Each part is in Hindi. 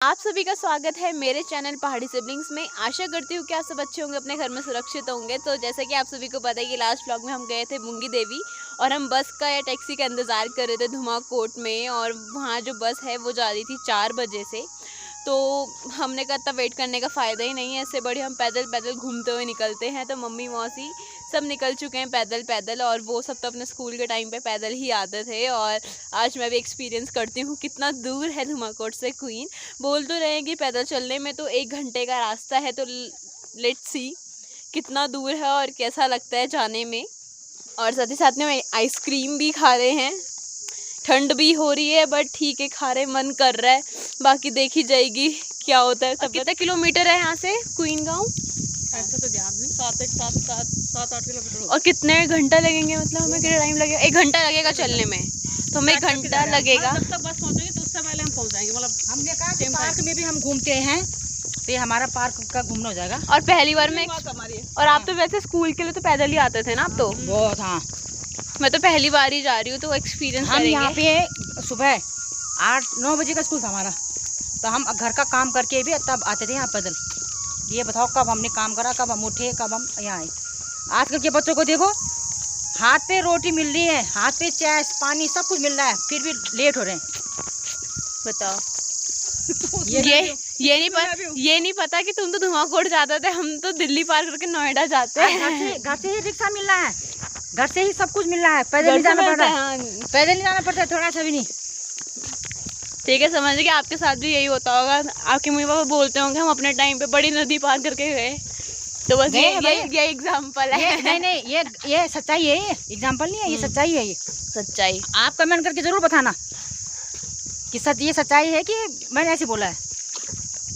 आप सभी का स्वागत है मेरे चैनल पहाड़ी सिबलिंग्स में। आशा करती हूँ कि आप सब अच्छे होंगे, अपने घर में सुरक्षित होंगे। तो जैसा कि आप सभी को पता है कि लास्ट व्लॉग में हम गए थे मुंगी देवी और हम बस का या टैक्सी का इंतज़ार कर रहे थे धुमाकोट में, और वहाँ जो बस है वो जा रही थी 4 बजे से। तो हमने कहा इतना वेट करने का फ़ायदा ही नहीं है, इससे बड़ी हम पैदल पैदल घूमते हुए निकलते हैं। तो मम्मी मौसी सब निकल चुके हैं पैदल पैदल, और वो सब तो अपने स्कूल के टाइम पे पैदल ही आते थे। और आज मैं भी एक्सपीरियंस करती हूँ कितना दूर है धुमाकोट से क्वीन। बोल तो रहे हैं कि पैदल चलने में तो 1 घंटे का रास्ता है, तो लेट्स सी कितना दूर है और कैसा लगता है जाने में। और साथ ही साथ में आइसक्रीम भी खा रहे हैं, ठंड भी हो रही है बट ठीक है, खा रहे, मन कर रहा है, बाकी देखी जाएगी क्या होता है। तब कितना किलोमीटर है यहाँ से क्वीन गाँव? ऐसा तो ध्यान नहीं, 7-8 किलोमीटर। और कितने घंटा लगेंगे, मतलब हमें कितना टाइम लगेगा? 1 घंटा लगेगा चलने में, तो हमें 1 घंटा लगेगा। जब तक बस पहुंचेगी तो उससे पहले हम पहुंच जाएंगे। मतलब हमने कहा कि पार्क में भी हम घूमते हैं तो ये हमारा पार्क का घूमना हो जाएगा। और पहली बार में और आप तो वैसे स्कूल के लिए तो पैदल ही आते थे ना? आप तो बहुत, हाँ, मैं तो पहली बार ही जा रही हूँ, तो एक्सपीरियंस हम यहाँ पे सुबह 8-9 बजे का स्कूल था हमारा, तो हम घर का काम करके भी तब आते थे यहाँ पैदल। ये बताओ कब हमने काम करा, कब हम उठे, कब हम यहाँ आए। आजकल के बच्चों को देखो, हाथ पे रोटी मिल रही है, हाथ पे चाय पानी सब कुछ मिल रहा है, फिर भी लेट हो रहे हैं। बताओ ये नहीं पता कि तुम तो धुमाकोट जाते थे, हम तो दिल्ली पार करके नोएडा जाते हैं। घर से ही रिक्शा मिल रहा है, घर से ही सब कुछ मिल रहा है, पैदल नहीं जाना पड़ रहा है, पैदल नहीं जाना पड़ता है थोड़ा सा भी नहीं। ठीक है, समझ कि आपके साथ भी यही होता होगा। आपके मम्मी पापा बोलते होंगे हम अपने टाइम पे बड़ी नदी पार करके गए, तो बस ये एग्जाम्पल है। नहीं, ये सच्चाई है, ये एग्जाम्पल नहीं है, ये सच्चाई है। ये सच्चाई आप कमेंट करके जरूर बताना कि ये सच्चाई है कि मैंने ऐसे बोला है,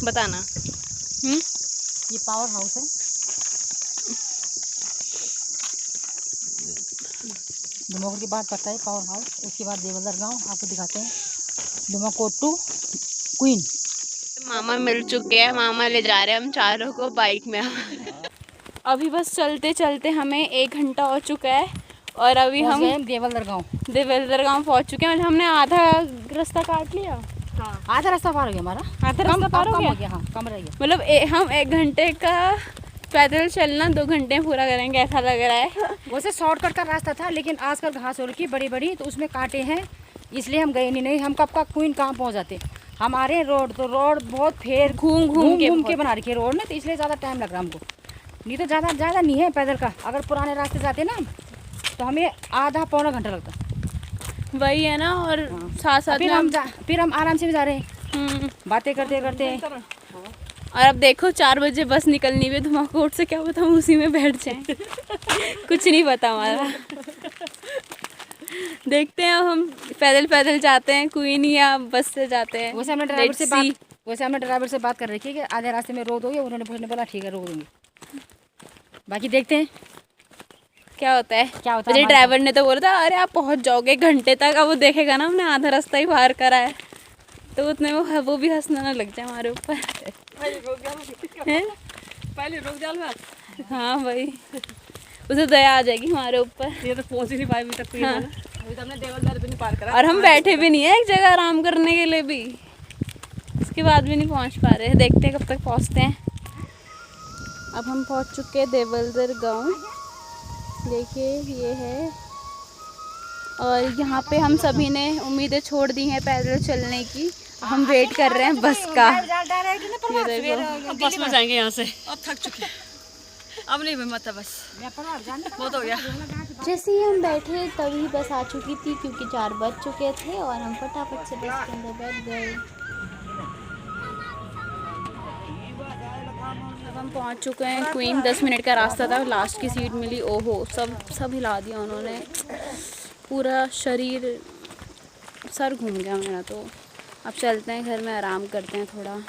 बताना। ये पावर हाउस है, धुमाकोट के बाद पड़ता है पावर हाउस, उसके बाद देवलदर गांव। आपको दिखाते हैं धुमाकोट टू क्वीन। मामा मिल चुके हैं, मामा ले जा रहे हैं हम चारों को बाइक में। अभी बस चलते चलते हमें 1 घंटा हो चुका है, और अभी हम देवलदर गांव पहुंच चुके हैं। हमने आधा रास्ता काट लिया। हाँ, आधा रास्ता पार हो गया हमारा, आधा रास्ता पार हो गया। हाँ, कम रह गया। मतलब हम 1 घंटे का पैदल चलना 2 घंटे में पूरा करेंगे ऐसा लग रहा है। वैसे शॉर्टकट का रास्ता था, लेकिन आजकल घास हो रखी बड़ी बड़ी, तो उसमें कांटे हैं, इसलिए हम गए नहीं। हम कब का क्वीन कहाँ पहुँच जाते। हमारे रोड बहुत फेर घूम के बना रखी है रोड ने, तो इसलिए ज़्यादा टाइम लग रहा है हमको। नहीं तो ज़्यादा नहीं है पैदल का। अगर पुराने रास्ते जाते ना तो हमें आधा पौना घंटा लगता। वही है ना। और साथ फिर हम आराम से भी जा रहे हैं, बातें करते करते। और अब देखो 4 बजे बस निकलनी है धुमाकोट से, क्या बताऊँ उसी में बैठ जाएं। कुछ नहीं पता हमारा। देखते हैं, अब हम पैदल पैदल जाते हैं क्वीन या बस से जाते हैं। वैसे हमने ड्राइवर से बात कर रही थी कि आधे रास्ते में रोक दोगे, उन्होंने बोला ठीक है रोक दूँगी। बाकी देखते हैं क्या होता है। मुझे ड्राइवर ने तो बोला था अरे आप पहुंच जाओगे 1 घंटे तक। अब वो देखेगा ना हमने आधा रास्ता ही पार करा है, तो उतने वो भी हंसने ना लग जाए हमारे ऊपर। पहले रुक जाओ। हाँ भाई, उसे दया आ जाएगी हमारे ऊपर। ये तो पहुंच ही नहीं पाए अभी तक। हाँ। अभी तो हमने देवलदर भी नहीं पार करा, और हम बैठे भी नहीं है एक जगह आराम करने के लिए भी, इसके बाद भी नहीं पहुंच पा रहे हैं। देखते हैं कब तक पहुंचते हैं। अब हम पहुंच चुके हैं देवलदर गांव। देखिए ये है, और यहाँ पे हम सभी ने उम्मीदें छोड़ दी हैं पैदल चलने की। हम वेट कर रहे हैं बस का। बस में जाएंगे यहाँ से, अब थक चुके हैं, अब नहीं हिम्मत है, बस बहुत हो गया। जैसे ही हम बैठे तभी बस आ चुकी थी, क्योंकि 4 बज चुके थे और हम फटाफट से बस के अंदर बैठ गए। अब हम पहुंच चुके हैं क्वीन। 10 मिनट का रास्ता था, लास्ट की सीट मिली। ओहो, सब हिला दिया उन्होंने, पूरा शरीर, सर घूम गया मेरा। तो अब चलते हैं घर में, आराम करते हैं थोड़ा।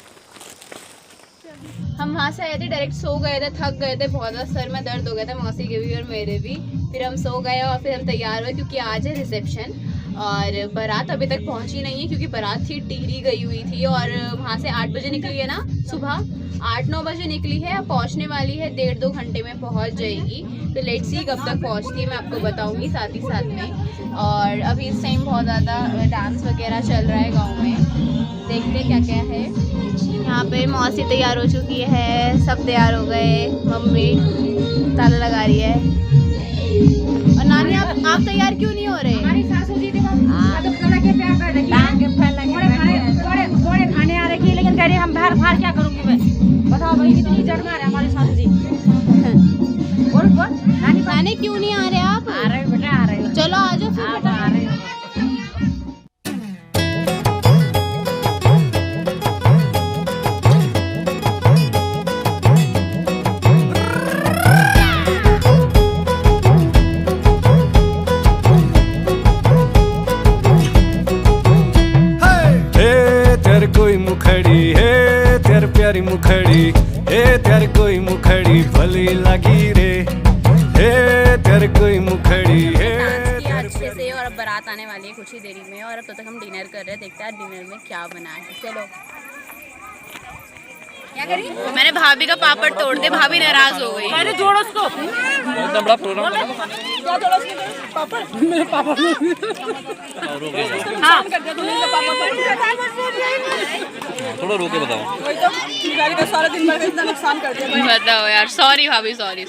हम वहाँ से आए थे, डायरेक्ट सो गए थे, थक गए थे बहुत ज़्यादा, सर में दर्द हो गया था, मौसी के भी और मेरे भी। फिर हम सो गए और फिर हम तैयार हुए, क्योंकि आज है रिसेप्शन। और बारात अभी तक पहुँची नहीं है, क्योंकि बारात थी टिहरी गई हुई थी, और वहाँ से 8 बजे निकली है ना, सुबह 8-9 बजे निकली है। अब पहुँचने वाली है 1.5-2 घंटे में पहुँच जाएगी। तो लेट्स सी कब तक पहुँचती है, मैं आपको बताऊँगी साथ ही साथ में। और अभी इस टाइम बहुत ज़्यादा डांस वगैरह चल रहा है गाँव में, देखते क्या क्या है। मौसी तैयार हो चुकी है, सब तैयार हो गए, मम्मी ताला लगा रही है। और नानी आप तैयार क्यों नहीं हो रहे? हमारी सासू जी देखो तो खाना के प्यार कर रही है, थोड़े खाने आ रखी है, लेकिन कह रही हम बाहर क्या करूंगी मैं, बताओ भाई इतनी जड़ मार है हमारी सासू जी। बोल नानी क्यों नहीं आ रहे आप? आ रहे बेटा आ रहे, चलो आ जाओ फिर बेटा। आ रहे। कोई मुखड़ी है तेर प्यारी मुखड़ी है, तेर कोई मुखड़ी भली लगी रे, है तेर कोई मुखड़ी है। अच्छे से और अब बारात आने वाली है कुछ ही देरी में, और अब तक हम डिनर कर रहे हैं। देखते हैं डिनर में क्या बना है। चलो क्या करी? मैंने भाभी का पापड़ तोड़ दिया, भाभी नाराज हो गई। मैंने जोड़ो उसको, इतना बड़ा प्रोग्राम क्या जोड़ो उसके पापड़, मेरे पापड़ हाँ थोड़ा रोके बताओ। वही तो गाड़ी का सारा दिन भर का इतना नुकसान कर दिया। बताओ यार, सॉरी भाभी, सॉरी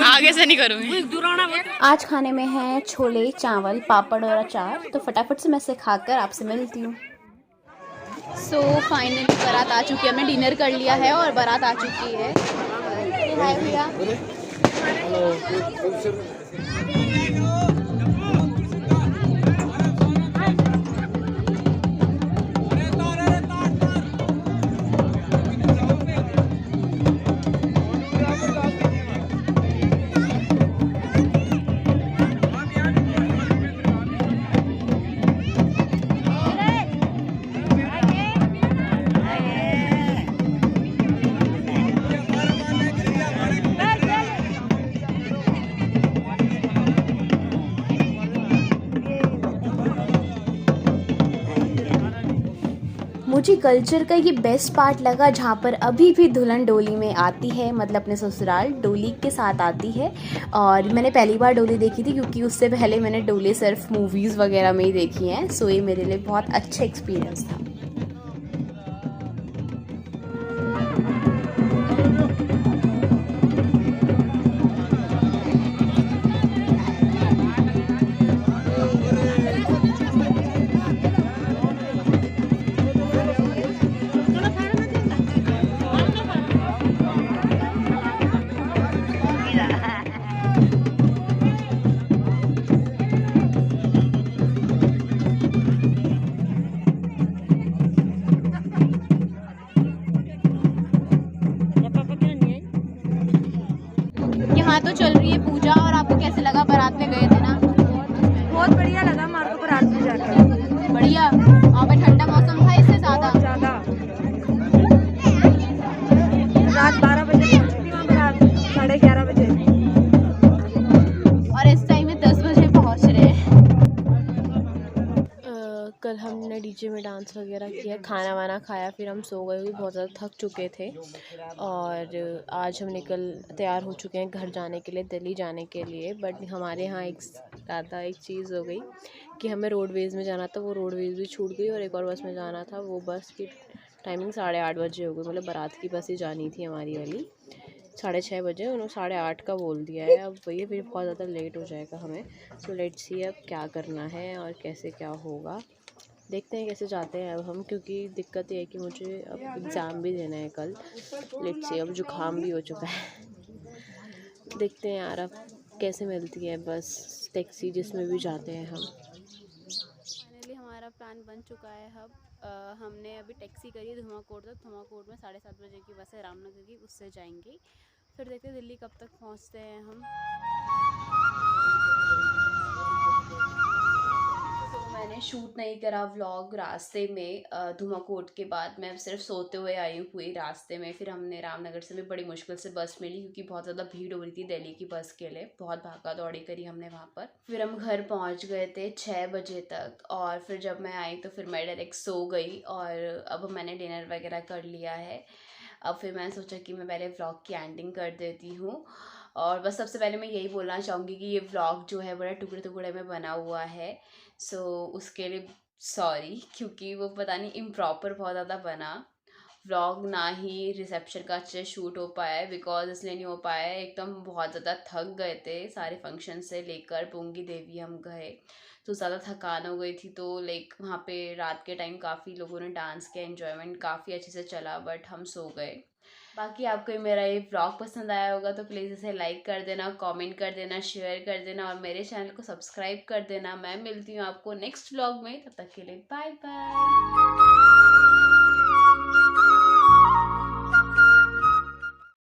आगे से नहीं करूँगी। आज खाने में है छोले, चावल, पापड़ और अचार। तो फटाफट से मैं इसे खाकर आपसे मिलती हूँ। सो फाइनली बारात आ चुकी है, हमने डिनर कर लिया है और बारात आ चुकी है। हाय भैया। मुझे कल्चर का ये बेस्ट पार्ट लगा, जहाँ पर अभी भी दुल्हन डोली में आती है, मतलब अपने ससुराल डोली के साथ आती है। और मैंने पहली बार डोली देखी थी, क्योंकि उससे पहले मैंने डोली सिर्फ मूवीज़ वगैरह में ही देखी हैं। सो ये मेरे लिए बहुत अच्छा एक्सपीरियंस था। यहाँ तो चल रही है पूजा। और आपको कैसे लगा? बारात में गए थे ना? बहुत बढ़िया लगा हमारे को बारात में जाकर। बढ़िया। वहाँ पे ठंडा मौसम था इससे ज़्यादा। रात 12 बजे पहुंची थी वहाँ बारात, 11:30 बजे, और इस टाइम में 10 बजे पहुँच रहे हैं। कल हमने डीजे में डांस वगैरह किया, खाना वाना खाया, फिर हम सो गए, बहुत ज़्यादा थक चुके थे। और आज हम तैयार हो चुके हैं घर जाने के लिए, दिल्ली जाने के लिए। बट हमारे यहाँ एक चीज़ हो गई कि हमें रोडवेज़ में जाना था, वो रोडवेज़ भी छूट गई। और एक और बस में जाना था, वो बस की टाइमिंग 8:30 बजे हो गई। मतलब बारात की बस ही जानी थी हमारी वाली 6:30 बजे, उन्होंने 8:30 का बोल दिया है। अब वही फिर बहुत ज़्यादा लेट हो जाएगा हमें। तो लेट्स सी अब क्या करना है और कैसे क्या होगा, देखते हैं कैसे जाते हैं अब हम। क्योंकि दिक्कत ये है कि मुझे अब एग्ज़ाम भी देना है कल। लेट्स सी, अब जुकाम भी हो चुका है। देखते हैं यार अब कैसे मिलती है बस, टैक्सी जिसमें भी जाते हैं हम। फाइनली हमारा प्लान बन चुका है। अब हमने अभी टैक्सी करी है धुमाकोट तक। धुमाकोट में 7:30 बजे की बस है रामनगर की, उससे जाएंगे। फिर देखते हैं दिल्ली कब तक पहुंचते हैं हम। मैंने शूट नहीं करा व्लॉग रास्ते में। धुमाकोट के बाद मैं सिर्फ सोते हुए आई हूँ पूरी रास्ते में। फिर हमने रामनगर से भी बड़ी मुश्किल से बस मिली, क्योंकि बहुत ज़्यादा भीड़ हो रही थी दिल्ली की बस के लिए। बहुत भागा दौड़ी करी हमने वहाँ पर। फिर हम घर पहुँच गए थे 6 बजे तक। और फिर जब मैं आई तो फिर मैं डायरेक्ट सो गई। और अब मैंने डिनर वगैरह कर लिया है। अब फिर मैंने सोचा कि मैं पहले व्लॉग की एंडिंग कर देती हूँ। और बस सबसे पहले मैं यही बोलना चाहूँगी कि ये व्लॉग जो है बड़ा टुकड़े टुकड़े में बना हुआ है। सो उसके लिए सॉरी, क्योंकि वो पता नहीं इम्प्रॉपर बहुत ज़्यादा बना। व्लॉग ना ही रिसेप्शन का अच्छे से शूट हो पाया है, बिकॉज इसलिए नहीं हो पाया है, एकदम बहुत ज़्यादा थक गए थे सारे फंक्शन से लेकर पुंगी देवी हम गए तो ज़्यादा थकान हो गई थी। तो लाइक वहाँ पे रात के टाइम काफ़ी लोगों ने डांस किया, एन्जॉयमेंट काफ़ी अच्छे से चला, बट हम सो गए। बाकी आपको मेरा ये व्लॉग पसंद आया होगा तो प्लीज़ इसे लाइक कर देना, कमेंट कर देना, शेयर कर देना और मेरे चैनल को सब्सक्राइब कर देना। मैं मिलती हूँ आपको नेक्स्ट व्लॉग में, तब तक के लिए बाय बाय।